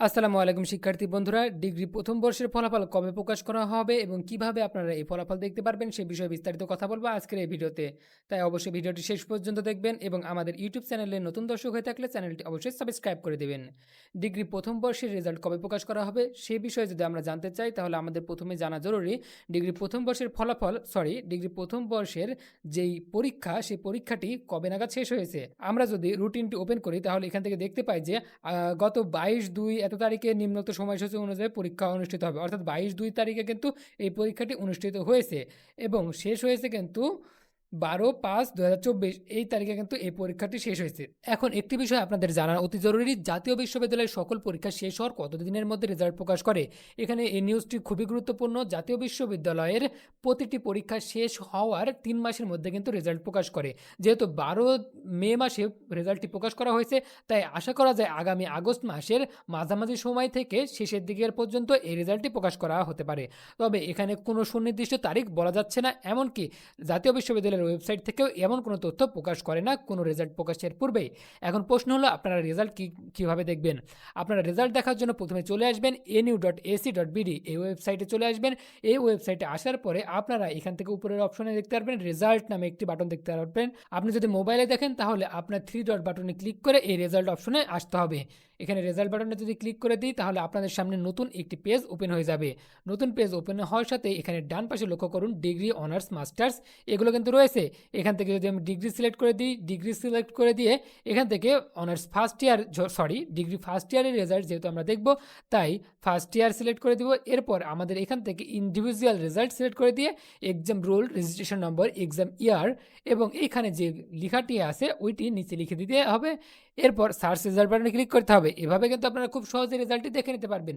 আসসালামু আলাইকুম শিক্ষার্থী বন্ধুরা, ডিগ্রি প্রথম বর্ষের ফলাফল কবে প্রকাশ করা হবে এবং কিভাবে আপনারা এই ফলাফল দেখতে পারবেন সে বিষয়ে বিস্তারিত কথা বলবো আজকের এই ভিডিওতে। তাই অবশ্যই ভিডিওটি শেষ পর্যন্ত দেখবেন এবং আমাদের ইউটিউব চ্যানেলে নতুন দর্শক হয়ে থাকলে চ্যানেলটি অবশ্যই সাবস্ক্রাইব করে দেবেন। ডিগ্রি প্রথম বর্ষের রেজাল্ট কবে প্রকাশ করা হবে সে বিষয়ে যদি আমরা জানতে চাই তাহলে আমাদের প্রথমে জানা জরুরি ডিগ্রি প্রথম বর্ষের যেই পরীক্ষা সেই পরীক্ষাটি কবে নাগাদ শেষ হয়েছে। আমরা যদি রুটিনটি ওপেন করি তাহলে এখান থেকে দেখতে পাই যে গত 22/2 এত তারিখে নিম্নোক্ত সময়সূচি অনুযায়ী পরীক্ষা অনুষ্ঠিত হবে, অর্থাৎ 22/2 তারিখে কিন্তু এই পরীক্ষাটি অনুষ্ঠিত হয়েছে এবং শেষ হয়েছে কিন্তু 12/5/2024 এই তারিখে কিন্তু এই পরীক্ষাটি শেষ হয়েছে। এখন একটি বিষয় আপনাদের জানা অতি জরুরি, জাতীয় বিশ্ববিদ্যালয়ের সকল পরীক্ষা শেষ হওয়ার কতদিনের মধ্যে রেজাল্ট প্রকাশ করে। এখানে এই নিউজটি খুবই গুরুত্বপূর্ণ। জাতীয় বিশ্ববিদ্যালয়ের প্রতিটি পরীক্ষা শেষ হওয়ার 3 মাসের মধ্যে কিন্তু রেজাল্ট প্রকাশ করে। যেহেতু 12 মে মাসে রেজাল্টটি প্রকাশ করা হয়েছে, তাই আশা করা যায় আগামী আগস্ট মাসের মাঝামাঝি সময় থেকে শেষের দিকের পর্যন্ত এই রেজাল্টটি প্রকাশ করা হতে পারে। তবে এখানে কোনো সুনির্দিষ্ট তারিখ বলা যাচ্ছে না, এমনকি জাতীয় বিশ্ববিদ্যালয়ের ওয়েবসাইট থেকেও এমন কোনো তথ্য প্রকাশ করে না কোনো রেজাল্ট প্রকাশের পূর্বেই। এখন প্রশ্ন হলো আপনারা রেজাল্ট কীভাবে দেখবেন। আপনারা রেজাল্ট দেখার জন্য প্রথমে চলে আসবেন nu.ac.bd এই ওয়েবসাইটে চলে আসবেন। এই ওয়েবসাইটে আসার পরে আপনারা এখান থেকে উপরের অপশনে দেখতে পারবেন রেজাল্ট নামে একটি বাটন দেখতে পারবেন। আপনি যদি মোবাইলে দেখেন তাহলে আপনার 3 ডট বাটনে ক্লিক করে এই রেজাল্ট অপশনে আসতে হবে। এখানে রেজাল্ট বাটনে যদি ক্লিক করে দিই তাহলে আপনাদের সামনে নতুন একটি পেজ ওপেন হয়ে যাবে। নতুন পেজ ওপেন হওয়ার সাথে এখানে ডান পাশে লক্ষ্য করুন ডিগ্রি, অনার্স, মাস্টার্স এগুলো কিন্তু রয়েছে। এখান থেকে যদি আমি ডিগ্রি সিলেক্ট করে দিই, ডিগ্রি সিলেক্ট করে দিয়ে এখান থেকে honours first year degree first ইয়ারের রেজাল্ট যেহেতু আমরা দেখব তাই ফার্স্ট ইয়ার সিলেক্ট করে দিব। এরপর আমাদের এখান থেকে ইন্ডিভিজুয়াল রেজাল্ট সিলেক্ট করে দিয়ে exam role, registration number, exam ইয়ার এবং এখানে যে লেখাটি আছে ওইটি নিচে লিখে দিতে হবে। এরপর সার্চ রেজাল্ট বাটনে ক্লিক করতে হবে। এভাবে কিন্তু আপনারা খুব সহজে রেজাল্টটি দেখে নিতে পারবেন।